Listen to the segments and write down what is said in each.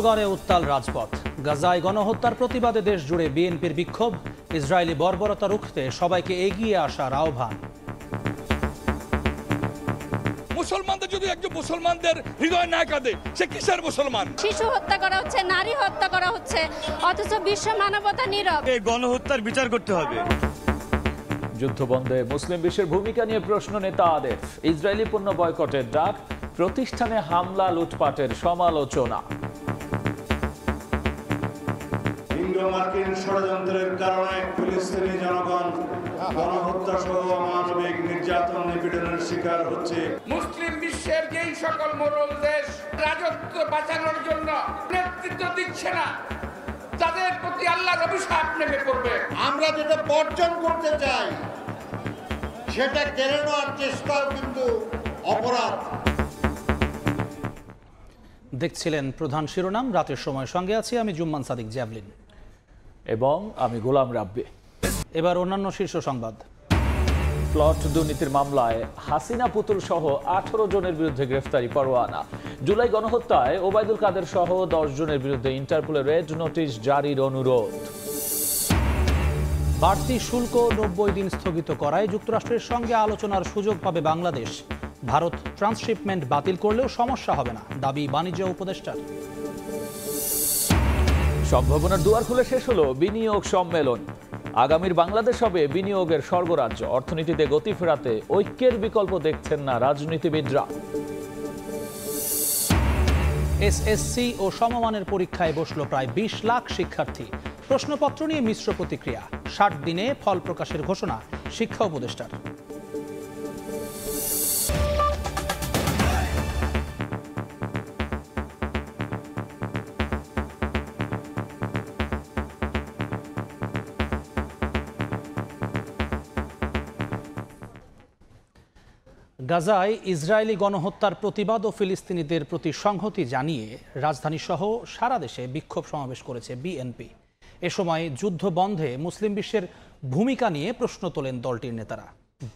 স্লোগানে উত্তাল রাজপথ। গাজায় গণহত্যার প্রতিবাদে দেশ জুড়ে বিএনপির বিক্ষোভ। ইসরায়েলি বর্বরতা রুখতে সবাইকে এগিয়ে আসার আহ্বান। মুসলমানদের যদি একজন মুসলমানদের হৃদয় না কাঁদে, সে কিসের মুসলমান? শিশু হত্যা করা হচ্ছে, নারী হত্যা করা হচ্ছে, অথচ বিশ্ব মানবতা নীরব। এই গণহত্যার বিচার করতে হবে। যুদ্ধবন্ধে মুসলিম বিশ্বের ভূমিকা নিয়ে প্রশ্ন নেতাদের। ইসরায়েলি পণ্য বয়কটের ডাক, প্রতিষ্ঠানে হামলা লুটপাটের সমালোচনা। ইন্দো-মার্কিন ষড়যন্ত্রের কারণে ফিলিস্তিনি জনগণ গণহত্যা সহ মানবিক নির্যাতন নিপীড়নের শিকার হচ্ছে। মুসলিম বিশ্বের যেই সকল মোড়ল দেশ রাজত্ব বাঁচানোর জন্য নেতৃত্ব দিচ্ছে না, তাদের প্রতি আল্লাহর অভিশাপ নেমে পড়বে। আমরা যেটা বর্জন করতে চাই সেটা কেড়ে নেওয়ার চেষ্টাও কিন্তু অপরাধ। দেখছিলেন প্রধান শিরোনাম। রাতের সময় সঙ্গে আছি আমি জুম্মান সাদিক জ্যাভলিন এবং আমি গোলাম রাব্বি। এবার অন্যান্য শীর্ষ সংবাদ। প্লট দুর্নীতির মামলায় হাসিনা পুতুল সহ 18 জনের বিরুদ্ধে গ্রেফতারি পরোয়ানা। জুলাই গণহত্যায় ওবায়দুল কাদের সহ 10 জনের বিরুদ্ধে ইন্টারপোলের রেড নোটিশ জারির অনুরোধ। বাড়তি শুল্ক 90 দিন স্থগিত করায় যুক্তরাষ্ট্রের সঙ্গে আলোচনার সুযোগ পাবে বাংলাদেশ। ভারত ট্রান্সশিপমেন্ট বাতিল করলেও সমস্যা হবে না, দাবি বাণিজ্য উপদেষ্টার। সম্ভাবনার দুয়ার খুলে শেষ হলো বিনিয়োগ সম্মেলন। আগামীর বাংলাদেশ হবে বিনিয়োগের স্বর্গরাজ্য। অর্থনীতিতে গতি ফেরাতে ঐক্যের বিকল্প দেখছেন না রাজনীতিবিদরা। এসএসসি ও সমমানের পরীক্ষায় বসলো প্রায় 20 লাখ শিক্ষার্থী। প্রশ্নপত্র নিয়ে মিশ্র প্রতিক্রিয়া। 60 দিনে ফল প্রকাশের ঘোষণা শিক্ষা উপদেষ্টার। গাজায় ইসরায়েলি গণহত্যার প্রতিবাদ ও ফিলিস্তিনিদের প্রতি সংহতি জানিয়ে রাজধানীসহ সারা দেশে বিক্ষোভ সমাবেশ করেছে বিএনপি। এ সময় যুদ্ধ বন্ধে মুসলিম বিশ্বের ভূমিকা নিয়ে প্রশ্ন তোলেন দলটির নেতারা।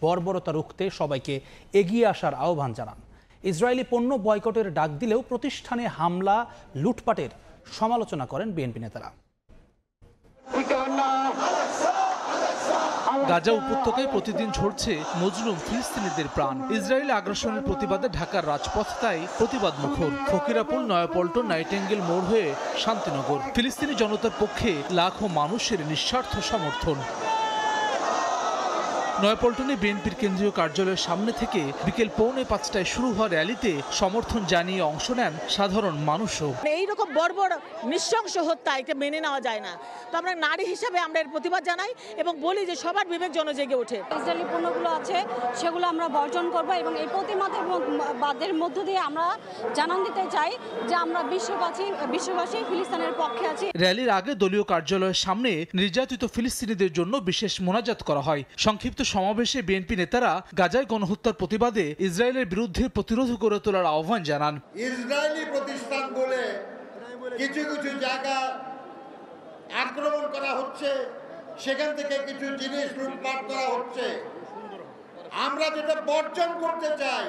বর্বরতা রুখতে সবাইকে এগিয়ে আসার আহ্বান জানান। ইসরায়েলি পণ্য বয়কটের ডাক দিলেও প্রতিষ্ঠানে হামলা লুটপাটের সমালোচনা করেন বিএনপি নেতারা। গাজা উপত্যকায় প্রতিদিন ঝরছে মজলুম ফিলিস্তিনিদের প্রাণ। ইসরায়েলি আগ্রাসনের প্রতিবাদে ঢাকার রাজপথ তাই প্রতিবাদ মুখর। ফকিরাপুল, নয়াপল্টন, নাইটেঙ্গেল মোড় হয়ে শান্তিনগর। ফিলিস্তিনি জনতার পক্ষে লাখো মানুষের নিঃস্বার্থ সমর্থন। নয়াপল্টনে বিএনপির কেন্দ্রীয় কার্যালয়ের সামনে থেকে বিকেল 4:45টায় শুরু হওয়া র্যালিতে সমর্থন জানিয়ে অংশ নেন সাধারণ মানুষও। এইরকম বর্বর নৃশংস হত্যা এটা মেনে নেওয়া যায় না। তো আমরা নারী হিসাবে আমরা এর প্রতিবাদ জানাই এবং বলি যে সবার বিবেক যেন জেগে ওঠে। ইসরায়েলি পণ্যগুলো আছে সেগুলো আমরা বর্জন করব এবং এই প্রতিবাদের মধ্য দিয়ে আমরা জানান দিতে চাই যে আমরা বিশ্ববাসী ফিলিস্তিনের পক্ষে আছি। র্যালির আগে দলীয় কার্যালয়ের সামনে নির্যাতিত ফিলিস্তিনিদের জন্য বিশেষ মোনাজাত করা হয়। সংক্ষিপ্ত সমাবেশে বিএনপি নেতারা গাজায় গণহত্যার প্রতিবাদে ইসরায়েলের বিরুদ্ধে প্রতিরোধ গড়ে তোলার আহ্বান জানান। ইসরায়েলি প্রতিষ্ঠান বলে কিছু কিছু জায়গা আক্রমণ করা হচ্ছে, সেখান থেকে কিছু জিনিস লুটপাট করা হচ্ছে। আমরা যেটা বর্জন করতে চাই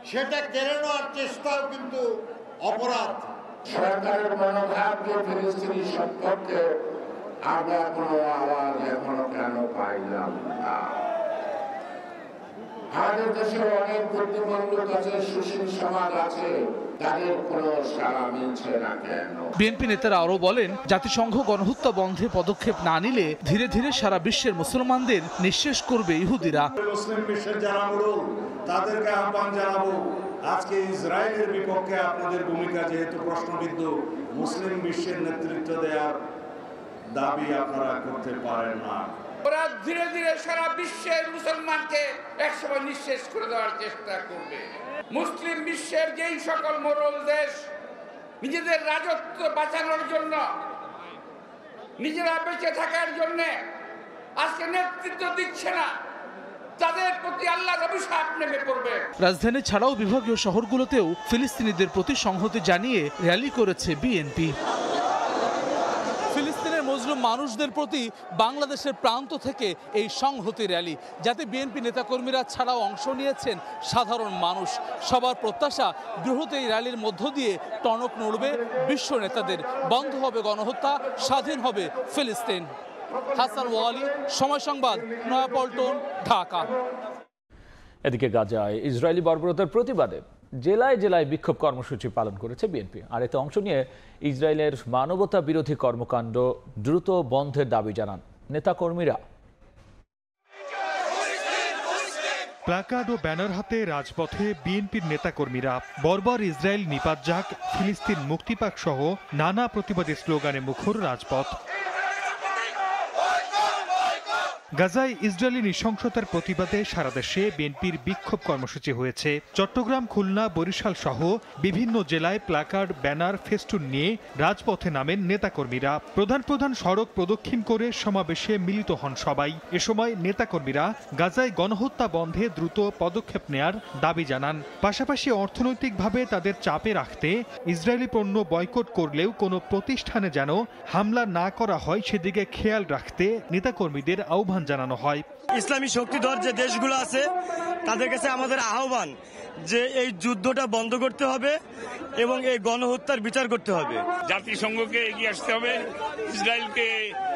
সেটা কেড়ে নেওয়ার চেষ্টাও কিন্তু অপরাধ। সরকারের মনোভাবকে ফিলিস্তিনি সম্পর্কে আমরা কোনো আওয়াজ এখনো কেন পাইলাম না? আমাদের দেশে অনেক বুদ্ধিমানের কাছে সুশীল সমাজ আছে, তাদের কোনো সাড়া মিলছে না কেন? বিএনপি নেতারা আরও বলেন, জাতিসংঘ গণহত্যা বন্ধে পদক্ষেপ না নিলে ধীরে ধীরে সারা বিশ্বের মুসলমানদের নিঃশেষ করবে ইহুদিরা। মুসলিম বিশ্বের যারা মোড়ল তাদেরকে আহ্বান জানাবো, আজকে ইসরায়েলের বিপক্ষে আপনাদের ভূমিকা যেহেতু প্রশ্নবিদ্ধ, মুসলিম বিশ্বের নেতৃত্ব দেওয়ার দাবি আপনারা করতে পারেন না। ওরা ধীরে ধীরে সারা বিশ্বের মুসলমানকে একসময় নিঃশেষ করে দেওয়ার চেষ্টা করবে। মুসলিম বিশ্বের যেই সকল মোড়ল দেশ নিজেদের রাজত্ব বাঁচানোর জন্য, নিজেরা বেঁচে থাকার জন্য আজকে নেতৃত্ব দিচ্ছে না, তাদের প্রতি আল্লাহর অভিশাপ নেমে পড়বে। রাজধানী ছাড়াও বিভাগীয় শহরগুলোতেও ফিলিস্তিনিদের প্রতি সংহতি জানিয়ে র্যালি করেছে বিএনপি। ফিলিস্তিনের মজলুম মানুষদের প্রতি বাংলাদেশের প্রান্ত থেকে এই সংহতি র্যালি, যাতে বিএনপি নেতাকর্মীরা ছাড়াও অংশ নিয়েছেন সাধারণ মানুষ। সবার প্রত্যাশা বৃহৎ এই র্যালির মধ্য দিয়ে টনক নড়বে বিশ্ব নেতাদের, বন্ধ হবে গণহত্যা, স্বাধীন হবে ফিলিস্তিন। হাসান ওয়ালি, সময় সংবাদ, নয়াপল্টন, ঢাকা। এদিকে গাজায় ইসরায়েলি বর্বরতার প্রতিবাদে জেলায় জেলায় বিক্ষোভ কর্মসূচি পালন করেছে বিএনপি। আর এতে অংশ নিয়ে ইসরায়েলের মানবতা বিরোধী কর্মকাণ্ড দ্রুত বন্ধের দাবি জানান নেতাকর্মীরা। প্লাকার্ড ও ব্যানার হাতে রাজপথে বিএনপির নেতাকর্মীরা বর্বর ইসরায়েল নিপাত যাক, ফিলিস্তিন মুক্তি পাক সহ নানা প্রতিবাদী স্লোগানে মুখর রাজপথ। গাজায় ইসরায়েলি নৃশংসতার প্রতিবাদে সারা দেশে বিএনপির বিক্ষোভ কর্মসূচি হয়েছে। চট্টগ্রাম, খুলনা, বরিশাল সহ বিভিন্ন জেলায় প্লাকার্ড, ব্যানার, ফেস্টুন নিয়ে রাজপথে নামেন নেতাকর্মীরা। প্রধান প্রধান সড়ক প্রদক্ষিণ করে সমাবেশে মিলিত হন সবাই। এ সময় নেতাকর্মীরা গাজায় গণহত্যা বন্ধে দ্রুত পদক্ষেপ নেয়ার দাবি জানান। পাশাপাশি অর্থনৈতিকভাবে তাদের চাপে রাখতে ইসরায়েলি পণ্য বয়কট করলেও কোনো প্রতিষ্ঠানে যেন হামলা না করা হয় সেদিকে খেয়াল রাখতে নেতাকর্মীদের আহ্বান জানানো হয়। ইসলামী শক্তিধর যে দেশগুলো আছে তাদের কাছে আমাদের আহ্বান যে এই যুদ্ধটা বন্ধ করতে হবে এবং এই গণহত্যার বিচার করতে হবে। জাতিসংঘকে এগিয়ে আসতে হবে ইসরায়েলকে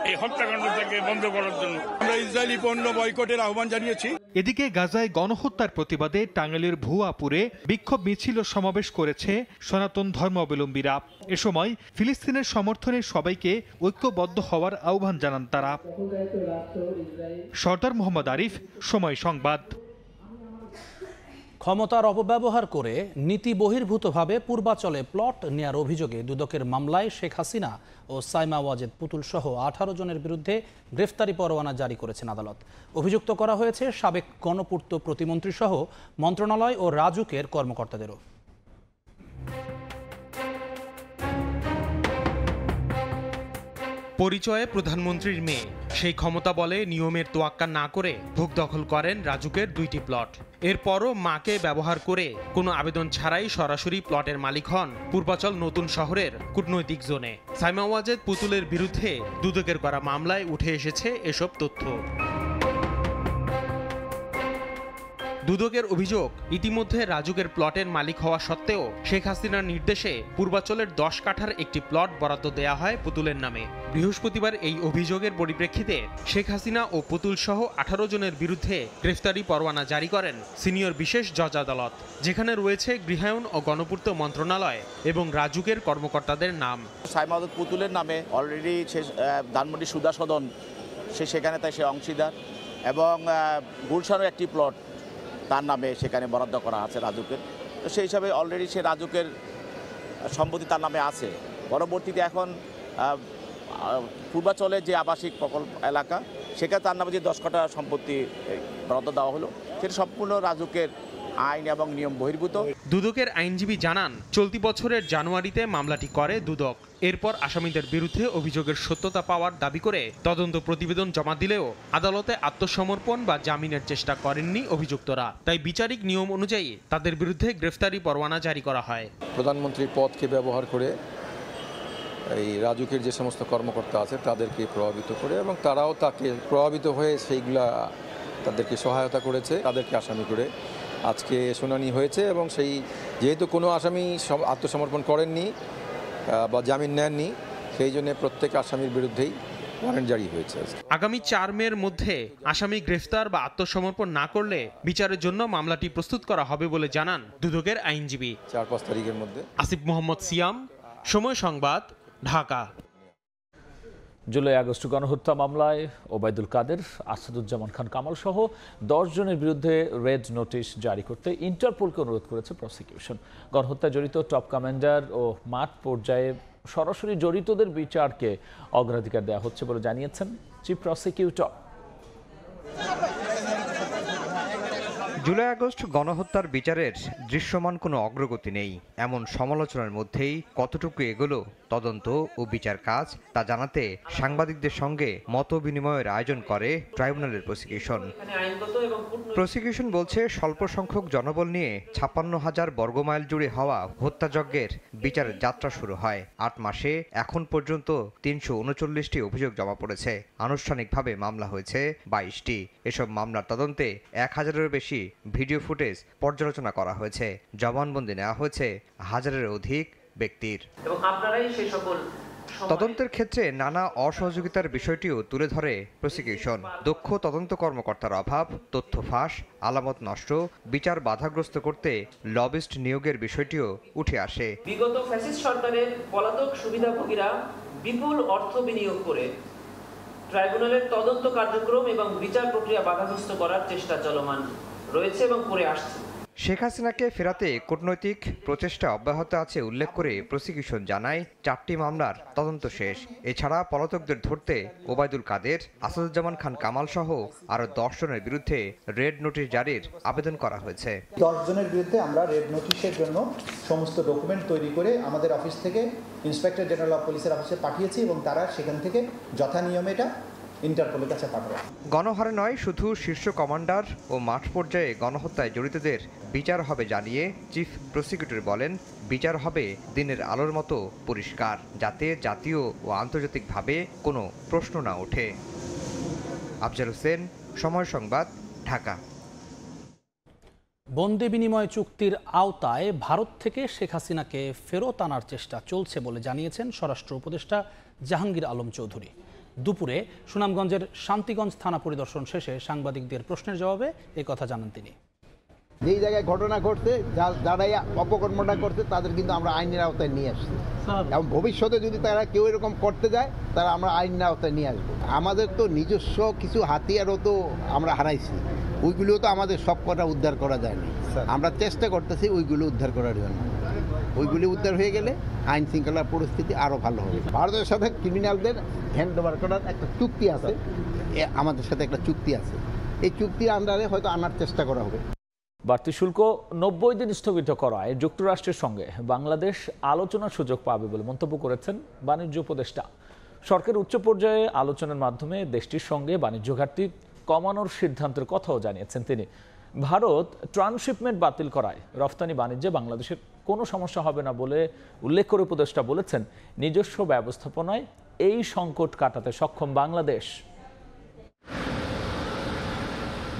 এই হত্যাকাণ্ড থেকে বন্ধ করার জন্য। আমরা ইসরায়েলি পণ্য বয়কটের আহ্বান জানিয়েছি। এদিকে গাজায় গণহত্যার প্রতিবাদে টাঙ্গাইলের ভুয়াপুরে বিক্ষোভ মিছিল ও সমাবেশ করেছে সনাতন ধর্মাবলম্বীরা। এ সময় ফিলিস্তিনের সমর্থনে সবাইকে ঐক্যবদ্ধ হওয়ার আহ্বান জানান তারা। সর্দার মোহাম্মদ আরিফ, সময় সংবাদ। ক্ষমতার অপব্যবহার করে নীতি বহির্ভূতভাবে পূর্বাচলে প্লট নেয়ার অভিযোগে দুদকের মামলায় শেখ হাসিনা ও সাইমা ওয়াজেদ পুতুল সহ 18 জনের বিরুদ্ধে গ্রেফতারি পরোয়ানা জারি করেছেন আদালত। অভিযুক্ত করা হয়েছে সাবেক গণপূর্ত প্রতিমন্ত্রী সহ মন্ত্রণালয় ও রাজুকের কর্মকর্তাদেরও। পরিচয়ে প্রধানমন্ত্রীর মেয়ে, সেই ক্ষমতা বলে নিয়মের তোয়াক্কা না করে ভোগ দখল করেন রাজুকের 2টি প্লট। এরপরও মাকে ব্যবহার করে কোনো আবেদন ছাড়াই সরাসরি প্লটের মালিক হন পূর্বাচল নতুন শহরের কূটনৈতিক জোনে। সাইমা ওয়াজেদ পুতুলের বিরুদ্ধে দুদকের করা মামলায় উঠে এসেছে এসব তথ্য। দুদকের অভিযোগ, ইতিমধ্যে রাজুকের প্লটের মালিক হওয়া সত্ত্বেও শেখ হাসিনার নির্দেশে পূর্বাচলের 10 কাঠার একটি প্লট বরাদ্দ দেয়া হয় পুতুলের নামে। বৃহস্পতিবার এই অভিযোগের পরিপ্রেক্ষিতে শেখ হাসিনা ও পুতুল সহ 18 জনের বিরুদ্ধে গ্রেফতারি পরোয়ানা জারি করেন সিনিয়র বিশেষ জজ আদালত, যেখানে রয়েছে গৃহায়ন ও গণপূর্ত মন্ত্রণালয় এবং রাজুকের কর্মকর্তাদের নাম। সাইমা ওয়াজেদ পুতুলের নামে অলরেডি ধানমন্ডি সুদা সদন সেখানে তাই সে অংশীদার, এবং গুলশানের একটি প্লট তার নামে সেখানে বরাদ্দ করা আছে রাজুকের। তো সেই হিসাবে অলরেডি সে রাজুকের সম্পত্তি তার নামে আছে। পরবর্তীতে এখন পূর্বাচলে যে আবাসিক প্রকল্প এলাকা, সেখানে তার নামে যে 10 কাঠা সম্পত্তি বরাদ্দ দেওয়া হলো, সেটা সম্পূর্ণ রাজুকের আইন এবং নিয়ম বহির্ভূত। দুদকের আইনজীবী জানান, চলতি বছরের জানুয়ারিতে মামলাটি করে দুদক। এরপর আসামিদের বিরুদ্ধে অভিযোগের সত্যতা পাওয়ার দাবি করে তদন্ত প্রতিবেদন জমা দিলেও আদালতে আত্মসমর্পণ বা জামিনের চেষ্টা করেননি অভিযুক্তরা। তাই বিচারিক নিয়ম অনুযায়ী তাদের বিরুদ্ধে গ্রেফতারি পরোয়ানা জারি করা হয়। প্রধানমন্ত্রীর পদকে ব্যবহার করে এই রাজুকের যে সমস্ত কর্মকর্তা আছে তাদেরকে প্রভাবিত করে, এবং তারাও তাকে প্রভাবিত হয়ে সেইগুলা তাদেরকে সহায়তা করেছে, তাদেরকে আসামি করে আজকে শুনানি হয়েছে। এবং সেই যেহেতু কোনো আসামি আত্মসমর্পণ করেননি বা জামিন নেননি, সেই জন্য প্রত্যেক আসামির বিরুদ্ধেই ওয়ারেন্ট জারি হয়েছে। আগামী 4 মের মধ্যে আসামি গ্রেফতার বা আত্মসমর্পণ না করলে বিচারের জন্য মামলাটি প্রস্তুত করা হবে বলে জানান দুদকের আইনজীবী। 4-5 তারিখের মধ্যে। আসিফ মোহাম্মদ সিয়াম, সময় সংবাদ, ঢাকা। জুলাই আগস্ট গণহত্যা মামলায় ওবায়দুল কাদের, আসাদুজ্জামান খান কামাল সহ 10 জনের বিরুদ্ধে রেড নোটিশ জারি করতে ইন্টারপোলকে অনুরোধ করেছে প্রসিকিউশন। গণহত্যায় জড়িত টপ কমান্ডার ও মাঠ পর্যায়ে সরাসরি জড়িতদের বিচারকে অগ্রাধিকার দেওয়া হচ্ছে বলে জানিয়েছেন চিফ প্রসিকিউটর। জুলাই আগস্ট গণহত্যার বিচারের দৃশ্যমান কোনো অগ্রগতি নেই, এমন সমালোচনার মধ্যেই কতটুকু এগোলো তদন্ত ও বিচার কাজ তা জানাতে সাংবাদিকদের সঙ্গে মত বিনিময়ের আয়োজন করে ট্রাইব্যুনালের প্রসিকিউশন বলছে স্বল্প সংখ্যক জনবল নিয়ে ৫৬,০০০ বর্গমাইল জুড়ে হওয়া হত্যাযজ্ঞের বিচারের যাত্রা শুরু হয়। ৮ মাসে এখন পর্যন্ত ৩৩৯টি অভিযোগ জমা পড়েছে। আনুষ্ঠানিকভাবে মামলা হয়েছে ২২টি। এসব মামলার তদন্তে ১,০০০-এরও বেশি ভিডিও ফুটেজ পর্যালোচনা করা হয়েছে। জবানবন্দি নেওয়া হয়েছে ১,০০০-এর অধিক ব্যক্তির। তদন্তের ক্ষেত্রে নানা অসহযোগিতার বিষয়টিও তুলে ধরে প্রসিকিউশন। দক্ষ তদন্ত কর্মকর্তার অভাব, তথ্য ফাঁস, আলামত নষ্ট, বিচার বাধাগ্রস্ত করতে লবিস্ট নিয়োগের বিষয়টিও উঠে আসে। বিগত ফ্যাসিস্ট সরকারের পলাতক সুবিধাভোগীরা বিপুল অর্থ বিনিয়োগ করে ট্রাইব্যুনালের তদন্ত কার্যক্রম এবং বিচার প্রক্রিয়া বাধাগ্রস্ত করার চেষ্টা চলমান রয়েছে এবং করে আসছে। শেখ হাসিনাকে ফেরাতে কূটনৈতিক প্রচেষ্টা অব্যাহত আছে উল্লেখ করে প্রসিকিউশন জানায় ৪টি মামলার তদন্ত শেষ। এছাড়া পলাতকদের ধরতে ওবায়দুল কাদের, আসাদুজ্জামান খান কামাল সহ আরও ১০ জনের বিরুদ্ধে রেড নোটিশ জারির আবেদন করা হয়েছে। ১০ জনের বিরুদ্ধে আমরা রেড নোটিশের জন্য সমস্ত ডকুমেন্ট তৈরি করে আমাদের অফিস থেকে ইন্সপেক্টর জেনারেল অফ পুলিশের অফিসে পাঠিয়েছি এবং তারা সেখান থেকে যথানিয়মে এটা ইন্টারপোলের কাছে পাঠাবে। গণহারে নয়, শুধু শীর্ষ কমান্ডার ও মাঠ পর্যায়ে গণহত্যায় জড়িতদের বিচার হবে জানিয়ে চিফ প্রসিকিউটর বলেন, বিচার হবে দিনের আলোর মতো পরিষ্কার, যাতে জাতীয় ও আন্তর্জাতিকভাবে কোনো প্রশ্ন না ওঠে। আফজাল হোসেন, সময় সংবাদ, ঢাকা। বন্দি বিনিময় চুক্তির আওতায় ভারত থেকে শেখ হাসিনাকে ফেরত আনার চেষ্টা চলছে বলে জানিয়েছেন স্বরাষ্ট্র উপদেষ্টা জাহাঙ্গীর আলম চৌধুরী। দুপুরে সুনামগঞ্জের শান্তিগঞ্জ থানা পরিদর্শন শেষে সাংবাদিকদের প্রশ্নের জবাবে এই কথা জানান তিনি। যেই জায়গায় ঘটনা ঘটছে, যারাই অপকর্মটা করছে তাদের কিন্তু আমরা আইনের আওতায় নিয়ে আসছি এবং ভবিষ্যতে যদি তারা কেউ এরকম করতে যায় তারা আমরা আইনের আওতায় নিয়ে আসবো। আমাদের তো নিজস্ব কিছু হাতিয়ারও তো আমরা হারাইছি, ওইগুলোও তো আমাদের সব কটা উদ্ধার করা যায়নি। আমরা চেষ্টা করতেছি ওইগুলো উদ্ধার করার জন্য। ওইগুলি উদ্ধার হয়ে গেলে আইন শৃঙ্খলার পরিস্থিতি আরও ভালো হবে। ভারতের সাথে ক্রিমিনালদের হ্যান্ড ওভার করার একটা চুক্তি আছে, আমাদের সাথে একটা চুক্তি আছে। এই চুক্তির আন্ডারে হয়তো আনার চেষ্টা করা হবে। বাড়তি শুল্ক ৯০ দিন স্থগিত করায় যুক্তরাষ্ট্রের সঙ্গে বাংলাদেশ আলোচনার সুযোগ পাবে বলে মন্তব্য করেছেন বাণিজ্য উপদেষ্টা। সরকারের উচ্চ পর্যায়ে আলোচনার মাধ্যমে দেশটির সঙ্গে বাণিজ্য ঘাটতি কমানোর সিদ্ধান্তের কথাও জানিয়েছেন তিনি। ভারত ট্রান্সশিপমেন্ট বাতিল করায় রফতানি বাণিজ্যে বাংলাদেশের কোনো সমস্যা হবে না বলে উল্লেখ করে উপদেষ্টা বলেছেন, নিজস্ব ব্যবস্থাপনায় এই সংকট কাটাতে সক্ষম বাংলাদেশ।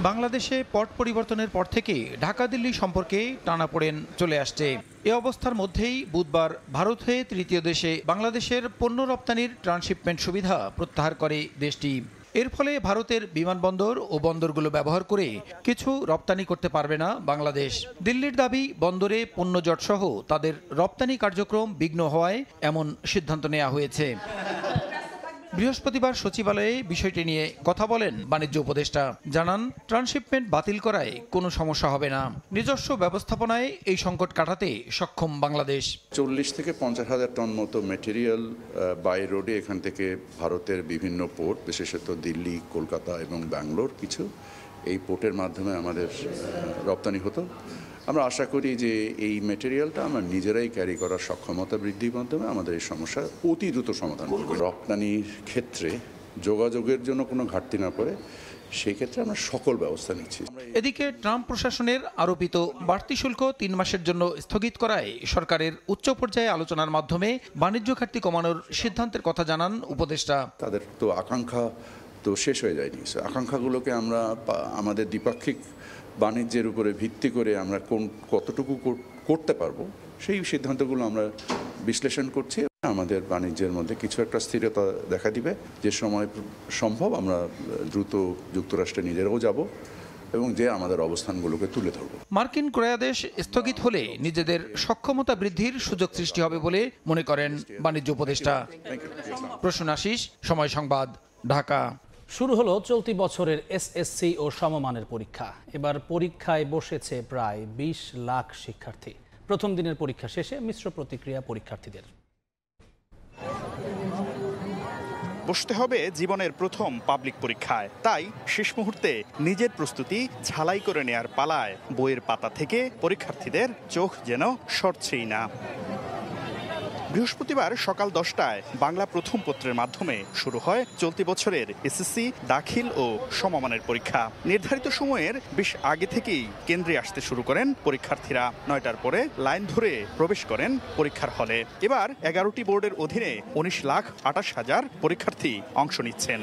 বাংলাদেশে পট পরিবর্তনের পর থেকে ঢাকা দিল্লি সম্পর্কে টানাপোড়েন চলে আসছে। এ অবস্থার মধ্যেই বুধবার ভারত হয়ে তৃতীয় দেশে বাংলাদেশের পণ্য রপ্তানির ট্রান্সশিপমেন্ট সুবিধা প্রত্যাহার করে দেশটি। এর ফলে ভারতের বিমানবন্দর ও বন্দরগুলো ব্যবহার করে কিছু রপ্তানি করতে পারবে না বাংলাদেশ। দিল্লির দাবি, বন্দরে পণ্য জট সহ তাদের রপ্তানি কার্যক্রম বিঘ্ন হওয়ায় এমন সিদ্ধান্ত নেওয়া হয়েছে। বৃহস্পতিবার সচিবালয়ে বিষয়টি নিয়ে কথা বলেন বাণিজ্য উপদেষ্টা। জানান, ট্রান্সশিপমেন্ট বাতিল করায় কোনো সমস্যা হবে না, নিজস্ব ব্যবস্থাপনায় এই সংকট কাটাতে সক্ষম বাংলাদেশ। ৪০ থেকে ৫০,০০০ টন মতো ম্যাটেরিয়াল বাই রোডে এখান থেকে ভারতের বিভিন্ন পোর্ট, বিশেষত দিল্লি, কলকাতা এবং ব্যাঙ্গালোর, কিছু এই পোর্টের মাধ্যমে আমাদের রপ্তানি হতো। আমরা আশা করি যে এই ম্যাটেরিয়ালটা আমরা নিজেরাই ক্যারি করার সক্ষমতা বৃদ্ধির মাধ্যমে আমাদের এই সমস্যা অতি দ্রুত সমাধান করব। রপ্তানির ক্ষেত্রে যোগাযোগের জন্য কোনো ঘাটতি না পড়ে সেই ক্ষেত্রে আমরা সকল ব্যবস্থা নিচ্ছি। এদিকে ট্রাম্প প্রশাসনের আরোপিত বাড়তি শুল্ক ৩ মাসের জন্য স্থগিত করায় সরকারের উচ্চ পর্যায়ে আলোচনার মাধ্যমে বাণিজ্য ঘাটতি কমানোর সিদ্ধান্তের কথা জানান উপদেষ্টা। তাদের তো আকাঙ্ক্ষা তো শেষ হয়ে যায়নি, আকাঙ্ক্ষাগুলোকে আমরা আমাদের দ্বিপাক্ষিক বাণিজ্যের উপরে ভিত্তি করে আমরা কতটুকু করতে পারবো সেই সিদ্ধান্তগুলো আমরা বিশ্লেষণ করছি। আমাদের বাণিজ্যের মধ্যে কিছু একটা স্থিরতা দেখা দিবে, যে সময় সম্ভব আমরা দ্রুত যুক্তরাষ্ট্রে নিজেরাও যাব এবং যে আমাদের অবস্থানগুলোকে তুলে ধরব। মার্কিন ক্রয়াদেশ স্থগিত হলে নিজেদের সক্ষমতা বৃদ্ধির সুযোগ সৃষ্টি হবে বলে মনে করেন বাণিজ্য উপদেষ্টা। প্রসূন আশিস, সময় সংবাদ, ঢাকা। শুরু হলো চলতি বছরের এসএসসি ও সমমানের পরীক্ষা। এবার পরীক্ষায় বসেছে প্রায় ২০ লাখ শিক্ষার্থী। প্রথম দিনের পরীক্ষা শেষে মিশ্র প্রতিক্রিয়া পরীক্ষার্থীদের। বসতে হবে জীবনের প্রথম পাবলিক পরীক্ষায়। তাই শেষ মুহূর্তে নিজের প্রস্তুতি ঝালাই করে নেয়ার পালায় বইয়ের পাতা থেকে পরীক্ষার্থীদের চোখ যেন সরছেই না। বৃহস্পতিবার সকাল 10টায় বাংলা প্রথম পত্রের মাধ্যমে শুরু হয় চলতি বছরের এসএসসি দাখিল ও সমমানের পরীক্ষা। নির্ধারিত সময়ের বেশ আগে থেকেই কেন্দ্রে আসতে শুরু করেন পরীক্ষার্থীরা। 9টার পরে লাইন ধরে প্রবেশ করেন পরীক্ষার হলে। এবার 11টি বোর্ডের অধীনে 19,28,000 পরীক্ষার্থী অংশ নিচ্ছেন।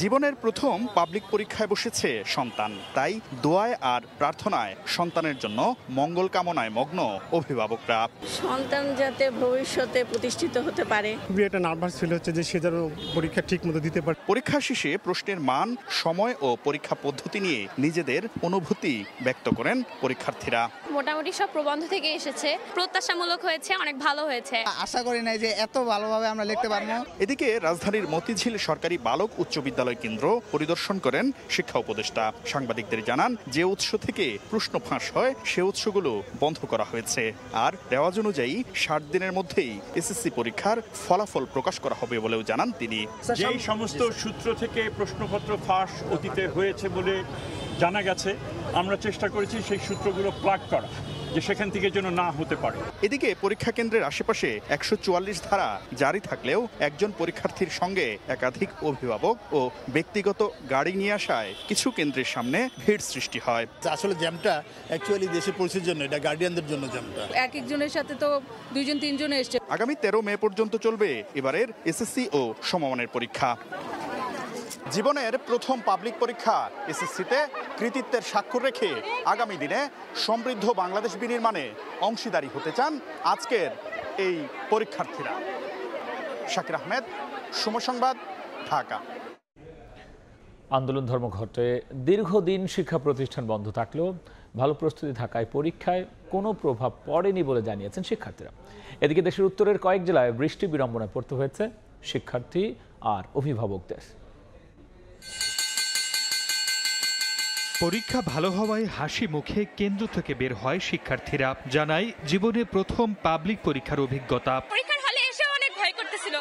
জীবনের প্রথম পাবলিক পরীক্ষায় বসেছে সন্তান, তাই দোয়ায় আর প্রার্থনায় সন্তানের জন্য মঙ্গল কামনায় মগ্ন অভিভাবকরা। সন্তান যাতে ভবিষ্যতে প্রতিষ্ঠিত হতে পারে। খুবই একটা নার্ভাস ফিল হচ্ছে যে সে যেন পরীক্ষা ঠিক মতো দিতে পারে। পরীক্ষা শেষে প্রশ্নের মান, সময় ও পরীক্ষা পদ্ধতি নিয়ে নিজেদের অনুভূতি ব্যক্ত করেন পরীক্ষার্থীরা। মোটামুটি সব প্রবন্ধ থেকে এসেছে, প্রত্যাশামূলক হয়েছে, অনেক ভালো হয়েছে। আশা করি নাই যে এত ভালোভাবে আমরা লিখতে পারবো। এদিকে রাজধানীর মতিঝিল সরকারি বালক উচ্চ বিদ্যালয় কেন্দ্র পরিদর্শন করেন শিক্ষা উপদেষ্টা। সাংবাদিকদের জানান, যে উৎস থেকে প্রশ্ন ফাঁস হয় সে উৎসগুলো বন্ধ করা হয়েছে। আর রেওয়াজ অনুযায়ী 60 দিনের মধ্যেই এসএসসি পরীক্ষার ফলাফল প্রকাশ করা হবে বলেও জানান তিনি। যেই সমস্ত সূত্র থেকে প্রশ্নপত্র ফাঁস অতীতে হয়েছে বলে জানা গেছে, আমরা চেষ্টা করেছি সেই সূত্রগুলো প্লাগ করা, যে সেখান থেকে যেন না হতে পারে। এদিকে পরীক্ষা কেন্দ্রের আশেপাশে 144 ধারা জারি থাকলেও একজন পরীক্ষার্থীর সঙ্গে একাধিক অভিভাবক ও ব্যক্তিগত গাড়ি নিয়ে আসায় কিছু কেন্দ্রের সামনে ভিড় সৃষ্টি হয়। আসলে জ্যামটা অ্যাকচুয়ালি দেশের পরিস্থিতির জন্য, এটা গার্ডিয়ানদের জন্য জ্যামটা। এক একজনের সাথে তো 2-3 এসছে। আগামী 13 মে পর্যন্ত চলবে এবারের এসএসসি ও সমমানের পরীক্ষা। জীবনের প্রথম পাবলিক পরীক্ষা এসএসসিতে কৃতিত্বের স্বাক্ষর রেখে আগামী দিনে সমৃদ্ধ বাংলাদেশ বিনির্মাণে অংশীদারি হতে চান আজকের এই পরীক্ষার্থীরা। শাকির আহমেদ, সময় সংবাদ, ঢাকা। আন্দোলন ধর্মঘটে দীর্ঘদিন শিক্ষা প্রতিষ্ঠান বন্ধ থাকলেও ভালো প্রস্তুতি থাকায় পরীক্ষায় কোনো প্রভাব পড়েনি বলে জানিয়েছেন শিক্ষার্থীরা। এদিকে দেশের উত্তরের কয়েক জেলায় বৃষ্টি বিড়ম্বনায় পড়তে হয়েছে শিক্ষার্থী আর অভিভাবকদের। পরীক্ষা ভালো হওয়ায় হাসি মুখে কেন্দ্র থেকে বের হয় শিক্ষার্থীরা। জানায় জীবনে প্রথম পাবলিক পরীক্ষার অভিজ্ঞতা। পরীক্ষার হলে এসে অনেক ভয় করতেছিল,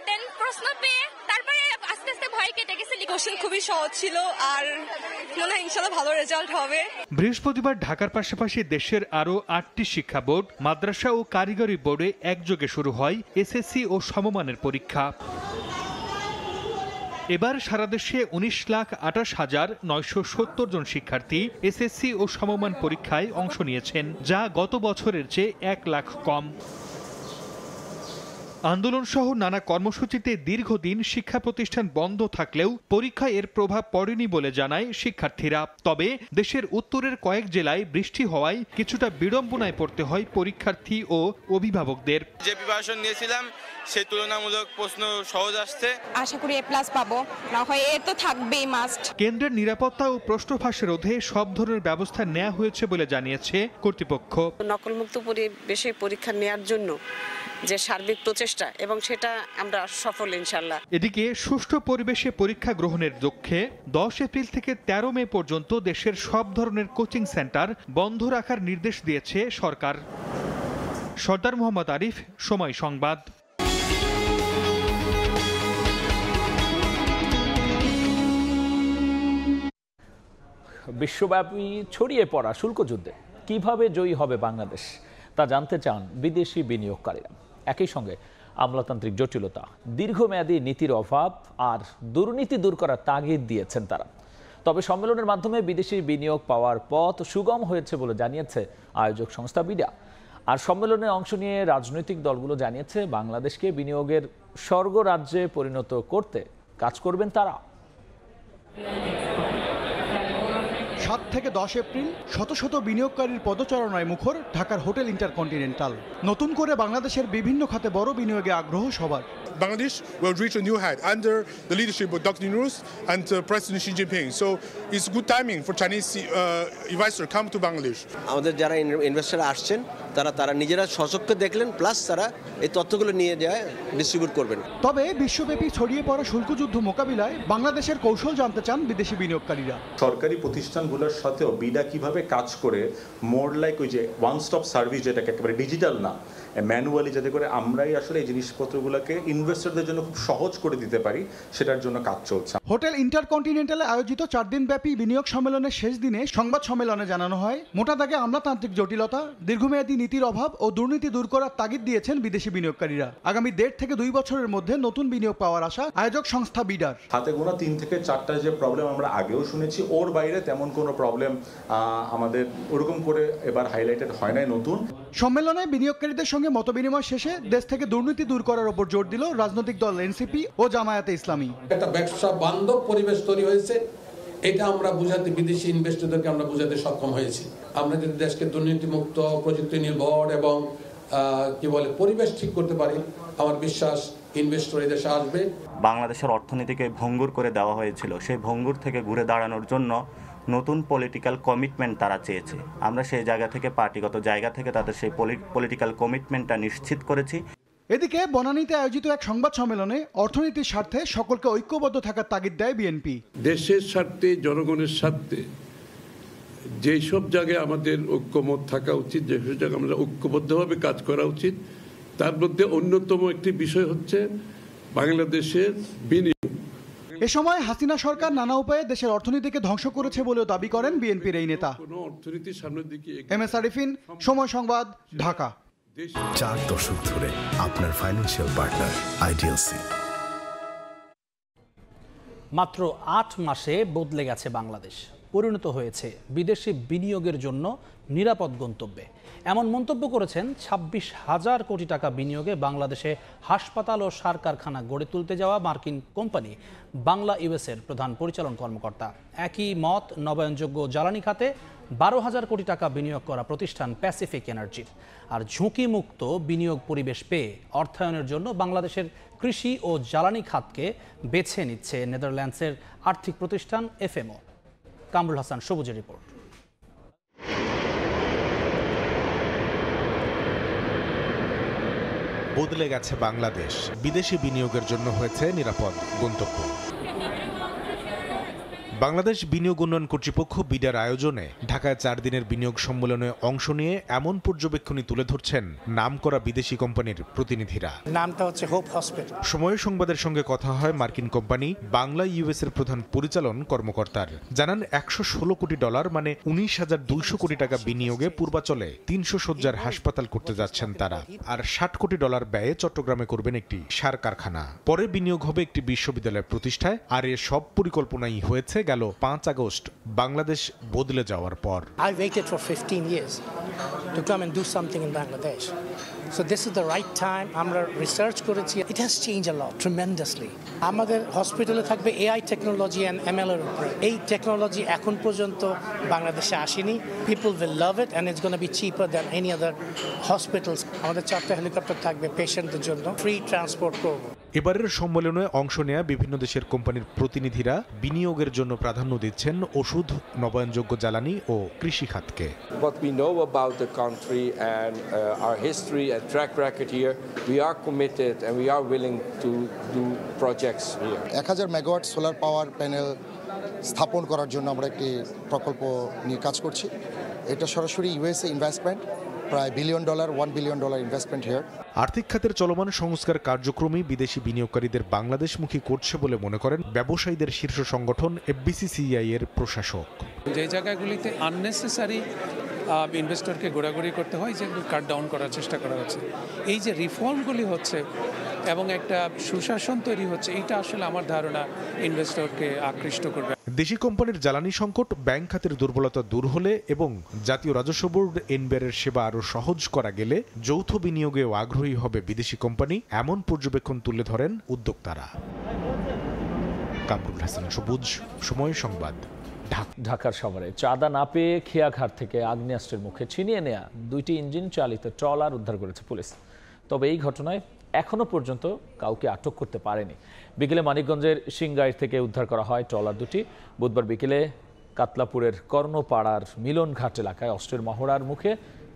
দেন প্রশ্ন পেয়ে তারপরে আস্তে আস্তে ভয় কেটে গেছে। কোশ্চেন খুবই সহজ ছিল, আর মনে হয় ইনশাআল্লাহ ভালো রেজাল্ট হবে। বৃহস্পতিবার ঢাকার পাশাপাশি দেশের আরও 8টি শিক্ষা বোর্ড, মাদ্রাসা ও কারিগরি বোর্ডে একযোগে শুরু হয় এসএসসি ও সমমানের পরীক্ষা। এবার সারা দেশে 19,28,970 জন শিক্ষার্থী এসএসসি ও সমমান পরীক্ষায় অংশ নিয়েছেন, যা গত বছরের চেয়ে 1 লাখ কম। আন্দোলন সহ নানা কর্মসূচিতে দীর্ঘদিন শিক্ষা প্রতিষ্ঠান বন্ধ থাকলেও পরীক্ষায় এর প্রভাব পড়েনি বলে জানায় শিক্ষার্থীরা। তবে দেশের উত্তরের কয়েক জেলায় বৃষ্টি হওয়ায় কিছুটা বিড়ম্বনায় পড়তে হয় পরীক্ষার্থী ও অভিভাবকদের। যে প্রিপারেশন নিয়েছিলাম সেই তুলনামূলক প্রশ্ন সহজ আসছে। আশা করি এ প্লাস পাবো, না হয় এ তো থাকবেই মাস্ট। কেন্দ্রের নিরাপত্তা ও প্রশ্ন ফাঁস রোধে সব ধরনের ব্যবস্থা নেওয়া হয়েছে বলে জানিয়েছে কর্তৃপক্ষ। নকলমুক্ত পরিবেশে পরীক্ষা নেওয়ার জন্য যে সার্বিক প্রচেষ্টা, এবং সেটা আমরা সফল ইনশাআল্লাহ। এদিকে সুষ্ঠু পরিবেশে পরীক্ষা গ্রহণের লক্ষ্যে 10 এপ্রিল থেকে 13 মে পর্যন্ত দেশের সব ধরনের কোচিং সেন্টার বন্ধ রাখার নির্দেশ দিয়েছে সরকার। সর্দার মোহাম্মদ আরিফ, সময় সংবাদ। বিশ্বব্যাপী ছড়িয়ে পড়া শুল্ক যুদ্ধে কিভাবে জয়ী হবে বাংলাদেশ তা জানতে চান বিদেশি বিনিয়োগকারীরা। একই সঙ্গে আমলাতান্ত্রিক জটিলতা, দীর্ঘমেয়াদী নীতির অভাব আর দুর্নীতি দূর করার তাগিদ দিয়েছেন তারা। তবে সম্মেলনের মাধ্যমে বিদেশি বিনিয়োগ পাওয়ার পথ সুগম হয়েছে বলে জানিয়েছে আয়োজক সংস্থা বিডা। আর সম্মেলনে অংশ নিয়ে রাজনৈতিক দলগুলো জানিয়েছে বাংলাদেশকে বিনিয়োগের স্বর্গ রাজ্যে পরিণত করতে কাজ করবেন তারা। 7 থেকে 10 এপ্রিল শত শত বিনিয়োগকারীর পদচারণায় মুখর ঢাকার হোটেল ইন্টারকন্টিনেন্টাল। নতুন করে বাংলাদেশের বিভিন্ন খাতে বড় বিনিয়োগে আগ্রহ সবার। Bangladesh will reach a new height under the leadership of Dr. Yunus and President Xi Jinping. So it's good timing for Chinese investors come to Bangladesh. আমাদের যারা ইনভেস্টর আসছেন তারা নিজেরা সচক্ষে দেখলেন, প্লাস তারা এই তথ্যগুলো নিয়ে যায় ডিস্ট্রিবিউট করবেন। তবে বিশ্বব্যাপী ছড়িয়ে পড়া শুল্কযুদ্ধ মোকাবিলায় বাংলাদেশের কৌশল জানতে চান বিদেশি বিনিয়োগকারীরা। সরকারি প্রতিষ্ঠানগুলোর সাথেও বিডা কিভাবে কাজ করে মোর লাইক ওই যে ওয়ান স্টপ সার্ভিস, যেটাকে একেবারে ডিজিটাল না, ম্যানুয়ালি, যাতে করে আমরাই আসলে এই জিনিসপত্রগুলোকে ইনভেস্টরদের জন্য খুব সহজ করে দিতে পারি, সেটার জন্য কাজ চলছে। হোটেল ইন্টারকন্টিনেন্টালে আয়োজিত 4 দিনব্যাপী বিনিয়োগ সম্মেলনের শেষ দিনে সংবাদ সম্মেলনে জানানো হয়, মোটা দাগে আমলাতান্ত্রিক জটিলতা, দীর্ঘমেয়াদী নীতির অভাব ও দুর্নীতি দূর করার তাগিদ দিয়েছেন বিদেশি বিনিয়োগকারীরা। আগামী 1.5 থেকে 2 বছরের মধ্যে নতুন বিনিয়োগ পাওয়ার আশা আয়োজক সংস্থা বিডার। হাতে গোনা 3 থেকে 4টা যে প্রবলেম আমরা আগেও শুনেছি, ওর বাইরে তেমন কোনো প্রবলেম আমাদের ওরকম করে এবার হাইলাইটেড হয় নাই নতুন। সম্মেলনে বিনিয়োগকারীদের সঙ্গে মতবিনিময় শেষে দেশ থেকে দুর্নীতি দূর করার উপর জোর দিল রাজনৈতিক দল এনসিপি ও জামায়াতে ইসলামী। একটা ব্যবসা বান্ধব পরিবেশ তৈরি হয়েছে, এটা আমরা বুঝাতে, বিদেশি ইনভেস্টরদেরকে আমরা বুঝাতে সক্ষম হয়েছি। আমরা যদি দেশকে দুর্নীতিমুক্ত, প্রযুক্তি নির্ভর এবং পরিবেশ ঠিক করতে পারি, আমার বিশ্বাস ইনভেস্টর এই দেশে আসবে। বাংলাদেশের অর্থনীতিকে ভঙ্গুর করে দেওয়া হয়েছিল, সেই ভঙ্গুর থেকে ঘুরে দাঁড়ানোর জন্য নতুন পলিটিক্যাল কমিটমেন্ট তারা চেয়েছে। আমরা সেই জায়গা থেকে, পার্টিগত জায়গা থেকে তাদের সেই পলিটিক্যাল কমিটমেন্টটা নিশ্চিত করেছি। এদিকে বনানীতে আয়োজিত এক সংবাদ সম্মেলনে অর্থনীতির স্বার্থে সকলকে ঐক্যবদ্ধ থাকার তাগিদ দেয় বিএনপি। দেশের স্বার্থে, জনগণের স্বার্থে যেই সব জায়গায় আমাদের ঐক্যমত থাকা উচিত, যেসব জায়গায় আমরা ঐক্যবদ্ধভাবে কাজ করা উচিত, তার মধ্যে অন্যতম একটি বিষয় হচ্ছে বাংলাদেশের বিনিয়োগ। এ সময় হাসিনা সরকার নানা উপায়ে দেশের অর্থনীতিকে ধ্বংস করেছে বলেও দাবি করেন বিএনপির এই নেতা। অর্থনীতির সামনের দিকে MS আরিফিন, সময় সংবাদ, ঢাকা। 4 দশক ধরে আপনার ফাইন্যান্সিয়াল পার্টনার আইডিএলসি। মাত্র 8 মাসে বদলে গেছে বাংলাদেশ, পরিণত হয়েছে বিদেশি বিনিয়োগের জন্য নিরাপদ গন্তব্যে। এমন মন্তব্য করেছেন 26,000 কোটি টাকা বিনিয়োগে বাংলাদেশে হাসপাতাল ও সার কারখানা গড়ে তুলতে যাওয়া মার্কিন কোম্পানি বাংলা ইউএসের প্রধান পরিচালন কর্মকর্তা। একই মত নবায়নযোগ্য জ্বালানি খাতে 12,000 কোটি টাকা বিনিয়োগ করা প্রতিষ্ঠান প্যাসিফিক এনার্জির। আর ঝুঁকিমুক্ত বিনিয়োগ পরিবেশ পেয়ে অর্থায়নের জন্য বাংলাদেশের কৃষি ও জ্বালানি খাতকে বেছে নিচ্ছে নেদারল্যান্ডসের আর্থিক প্রতিষ্ঠান FMO। কামরুল হাসান সবুজের রিপোর্ট। বদলে গেছে বাংলাদেশ, বিদেশি বিনিয়োগের জন্য হয়েছে নিরাপদ গন্তব্য। বাংলাদেশ বিনিয়োগ উন্নয়ন কর্তৃপক্ষ বিডার আয়োজনে ঢাকায় 4 দিনের বিনিয়োগ সম্মেলনে অংশ নিয়ে এমন পর্যবেক্ষণই তুলে ধরছেন নামকরা বিদেশি কোম্পানির প্রতিনিধিরা। নামটা হচ্ছে হোপ হসপিটাল। সময় সংবাদের সঙ্গে কথা হয় মার্কিন কোম্পানি বাংলা ইউএস এর প্রধান পরিচালন কর্মকর্তার। জানান $116 কোটি মানে 19,200 কোটি টাকা বিনিয়োগে পূর্বাচলে 300 শয্যার হাসপাতাল করতে যাচ্ছেন তারা। আর $60 কোটি ব্যয়ে চট্টগ্রামে করবেন একটি সার কারখানা। পরে বিনিয়োগ হবে একটি বিশ্ববিদ্যালয় প্রতিষ্ঠায়। আর এ সব পরিকল্পনাই হয়েছে গেল 5 আগস্ট বাংলাদেশ বদলে যাওয়ার পর। I waited for 15 years to come and do something in Bangladesh. So this is the right time. আমরা রিসার্চ করেছি। It has changed a lot, tremendously. আমাদের হসপিটালে থাকবে AI টেকনোলজি and ML এর উপরে। এই টেকনোলজি এখন পর্যন্ত বাংলাদেশে আসেনি। People will love it and it's going to be cheaper than any other hospitals. আমাদের 4টা হেলিকপ্টার থাকবে পেশেন্টদের জন্য, ফ্রি ট্রান্সপোর্ট করব। এবারের সম্মেলনে অংশ নেয়া বিভিন্ন দেশের কোম্পানির প্রতিনিধিরা বিনিয়োগের জন্য প্রাধান্য দিচ্ছেন ওষুধ, নবায়নযোগ্য জ্বালানি ও কৃষি খাতকে। What we know about the country and our history and track record here, we are committed and we are willing to do projects here. 1000 megawatt solar power panel স্থাপন করার জন্য আমরা একটি প্রকল্প নিয়ে কাজ করছি। এটা সরাসরি ইউএসএ ইনভেস্টমেন্ট, প্রায় $1 বিলিয়ন, $1 বিলিয়ন ইনভেস্টমেন্ট হিয়ার। আর্থিক খাতের চলমান সংস্কার কার্যক্রমই বিদেশি বিনিয়োগকারীদের বাংলাদেশমুখী করছে বলে মনে করেন ব্যবসায়ীদের শীর্ষ সংগঠন FBCCI এর প্রশাসক। যে জায়গাগুলিতে আননেসেসারি ইনভেস্টরকে ঘোরাঘুরি করতে হয়, যেগুলো কাট ডাউন করার চেষ্টা করা হচ্ছে। এই যে রিফর্মগুলি হচ্ছে এবং একটা সুশাসন তৈরি হচ্ছে, এটা আসলে আমার ধারণা ইনভেস্টরকে আকৃষ্ট করবে। দেশি কোম্পানির জ্বালানি সংকট, ব্যাংক খাতের দুর্বলতা দূর হলে এবং জাতীয় রাজস্ব বোর্ড এনবিআর সেবা আরও সহজ করা গেলে যৌথ বিনিয়োগেও আগ্রহী হবে বিদেশি কোম্পানি, এমন পর্যবেক্ষণ তুলে ধরেন উদ্যোক্তারা। কামরুল হাসান সবুজ, সময় সংবাদ, ঢাকার শহরে চাঁদা না পেয়ে খেয়াঘাট থেকে আগ্নেয়াস্ত্রের মুখে ছিনিয়ে নেয়া 2টি ইঞ্জিন চালিত ট্রলার উদ্ধার করেছে পুলিশ। তবে এই ঘটনায় এখনো পর্যন্ত কাউকে আটক করতে পারেনি। বিকেলে মানিকগঞ্জের সিংগাইর থেকে উদ্ধার করা হয় ট্রলার দুটি। বুধবার বিকেলে কাতলাপুরের কর্ণপাড়ার মিলনঘাট এলাকায় অস্ত্রের মহড়ার মুখে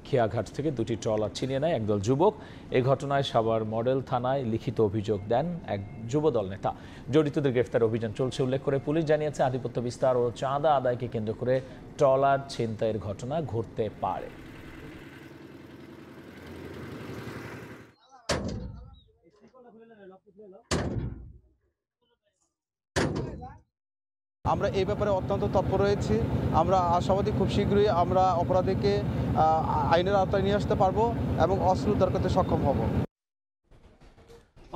খেয়াঘাট থেকে 2টি ট্রলার ছিনিয়ে নেয় একদল যুবক। এই ঘটনায় সাভার মডেল থানায় লিখিত অভিযোগ দেন এক যুবদল নেতা। জড়িতদের গ্রেফতার অভিযান চলছে উল্লেখ করে পুলিশ জানিয়েছে, আধিপত্য বিস্তার ও চাঁদা আদায়কে কেন্দ্র করে ট্রলার ছিনতাইয়ের ঘটনা ঘটতে পারে। আমরা এই ব্যাপারে অত্যন্ত তৎপর রয়েছি। আমরা আশাবাদী খুব শীঘ্রই আমরা অপরাধীকে আইনের আওতায় নিয়ে আসতে পারবো এবং অস্ত্র উদ্ধার করতে সক্ষম হব।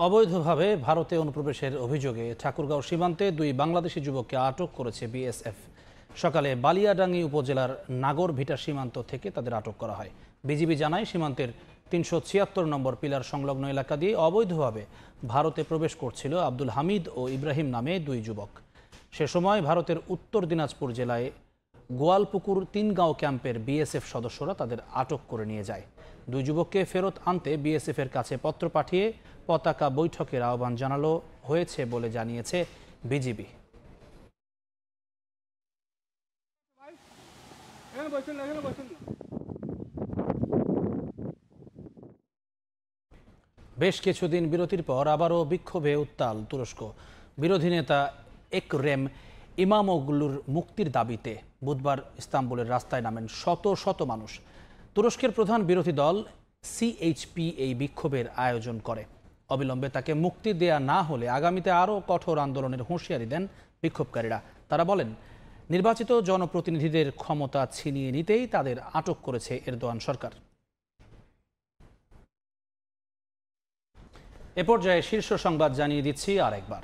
অবৈধভাবে ভারতে অনুপ্রবেশের অভিযোগে ঠাকুরগাঁও সীমান্তে 2 বাংলাদেশি যুবককে আটক করেছে বিএসএফ। সকালে বালিয়াডাঙ্গি উপজেলার নাগরভিটা সীমান্ত থেকে তাদের আটক করা হয়। বিজিবি জানায় সীমান্তের 376 নম্বর পিলার সংলগ্ন এলাকা দিয়ে অবৈধভাবে ভারতে প্রবেশ করছিল আব্দুল হামিদ ও ইব্রাহিম নামে 2 যুবক। সে সময় ভারতের উত্তর দিনাজপুর জেলায় গোয়ালপুকুর 3 গাঁও ক্যাম্পের বিএসএফ সদস্যরা তাদের আটক করে নিয়ে যায়। 2 যুবককে ফেরত আনতে বিএসএফ এর কাছে পত্র পাঠিয়ে পতাকা বৈঠকের আহ্বান জানানো হয়েছে বলে জানিয়েছে বিজিবি। বেশ কিছুদিন বিরতির পর আবারও বিক্ষোভে উত্তাল তুরস্ক। বিরোধী নেতা একরেম ইমামোগলুর মুক্তির দাবিতে বুধবার ইস্তাম্বুলের রাস্তায় নামেন শত শত মানুষ। তুরস্কের প্রধান বিরোধী দল সিএইচপি এই বিক্ষোভের আয়োজন করে। অবিলম্বে তাকে মুক্তি দেয়া না হলে আগামীতে আরও কঠোর আন্দোলনের হুঁশিয়ারি দেন বিক্ষোভকারীরা। তারা বলেন, নির্বাচিত জনপ্রতিনিধিদের ক্ষমতা ছিনিয়ে নিতেই তাদের আটক করেছে এরদোয়ান সরকার। এ পর্যায়ে শীর্ষ সংবাদ জানিয়ে দিচ্ছি আরেকবার।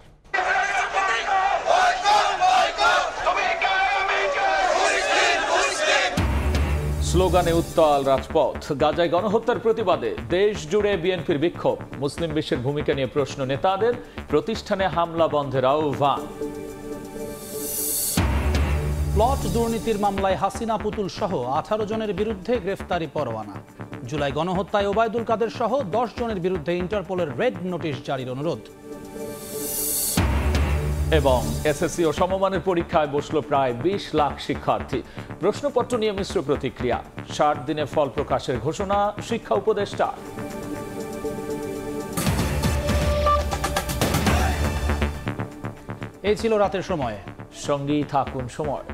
স্লোগানে উত্তাল রাজপথ। গাজায় গণহত্যার প্রতিবাদে দেশ জুড়ে বিএনপির বিক্ষোভ। মুসলিম বিশ্বের ভূমিকা নিয়ে প্রশ্ন নেতাদের, প্রতিষ্ঠানে হামলা বন্ধের আহ্বান। প্লট দুর্নীতির মামলায় হাসিনা পুতুল সহ 18 জনের বিরুদ্ধে গ্রেফতারি পরোয়ানা। জুলাই গণহত্যায় ওবায়দুল কাদের সহ 10 জনের বিরুদ্ধে ইন্টারপোলের রেড নোটিশ জারির অনুরোধ। এবং এসএসসি ও সমমানের পরীক্ষায় বসল প্রায় 20 লাখ শিক্ষার্থী। প্রশ্নপত্র নিয়ে মিশ্র প্রতিক্রিয়া। 60 দিনে ফল প্রকাশের ঘোষণা শিক্ষা উপদেষ্টা। এই ছিল রাতের সময়। সঙ্গেই থাকুন সময়।